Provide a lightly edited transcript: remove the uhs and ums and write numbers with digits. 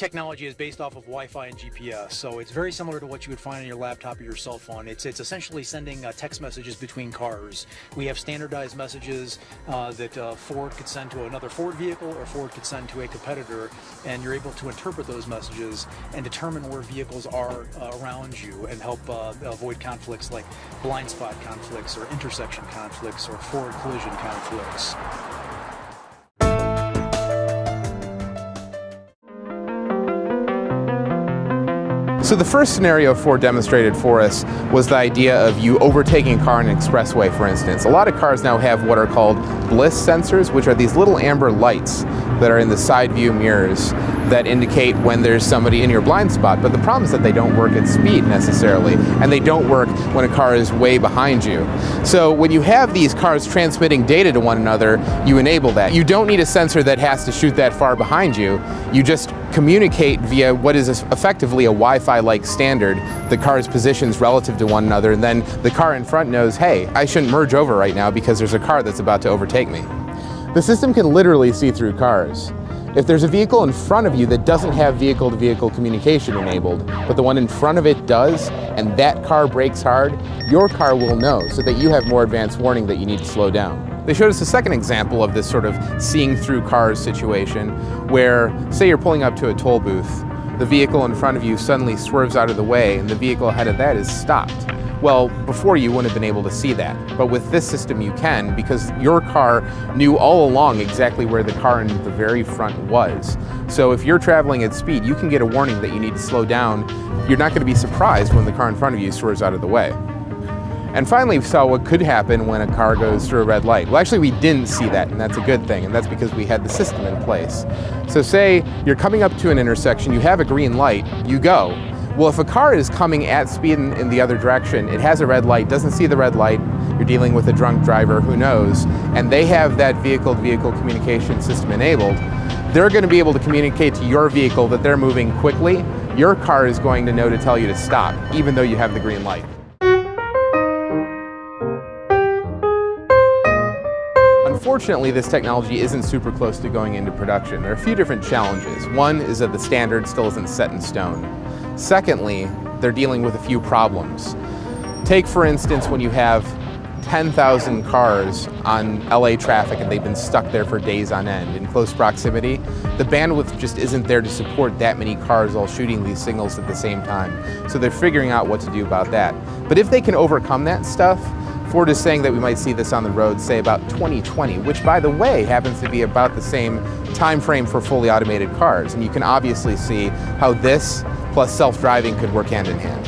technology is based off of Wi-Fi and GPS, so it's very similar to what you would find on your laptop or your cell phone. It's essentially sending text messages between cars. We have standardized messages that Ford could send to another Ford vehicle or Ford could send to a competitor, and you're able to interpret those messages and determine where vehicles are around you and help avoid conflicts like blind spot conflicts or intersection conflicts or forward collision conflicts. So the first scenario Ford demonstrated for us was the idea of you overtaking a car on an expressway, for instance. A lot of cars now have what are called bliss sensors, which are these little amber lights that are in the side view mirrors that indicate when there's somebody in your blind spot. But the problem is that they don't work at speed necessarily, and they don't work when a car is way behind you. So when you have these cars transmitting data to one another, you enable that. You don't need a sensor that has to shoot that far behind you. You just communicate via what is effectively a Wi-Fi-like standard, the car's positions relative to one another, and then the car in front knows, hey, I shouldn't merge over right now because there's a car that's about to overtake me. The system can literally see through cars. If there's a vehicle in front of you that doesn't have vehicle-to-vehicle communication enabled, but the one in front of it does, and that car brakes hard, your car will know so that you have more advanced warning that you need to slow down. They showed us a second example of this sort of seeing through cars situation where, say you're pulling up to a toll booth, the vehicle in front of you suddenly swerves out of the way and the vehicle ahead of that is stopped. Well, before you wouldn't have been able to see that, but with this system you can, because your car knew all along exactly where the car in the very front was. So if you're traveling at speed, you can get a warning that you need to slow down. You're not going to be surprised when the car in front of you swerves out of the way. And finally, we saw what could happen when a car goes through a red light. Well, actually, we didn't see that, and that's a good thing, and that's because we had the system in place. So say you're coming up to an intersection, you have a green light, you go. Well, if a car is coming at speed in the other direction, it has a red light, doesn't see the red light, you're dealing with a drunk driver, who knows, and they have that vehicle-to-vehicle communication system enabled, they're going to be able to communicate to your vehicle that they're moving quickly. Your car is going to know to tell you to stop, even though you have the green light. Unfortunately, this technology isn't super close to going into production. There are a few different challenges. One is that the standard still isn't set in stone. Secondly, they're dealing with a few problems. Take, for instance, when you have 10,000 cars on LA traffic and they've been stuck there for days on end in close proximity, the bandwidth just isn't there to support that many cars all shooting these signals at the same time. So they're figuring out what to do about that. But if they can overcome that stuff, Ford is saying that we might see this on the road, say about 2020, which by the way happens to be about the same time frame for fully automated cars. And you can obviously see how this plus self-driving could work hand in hand.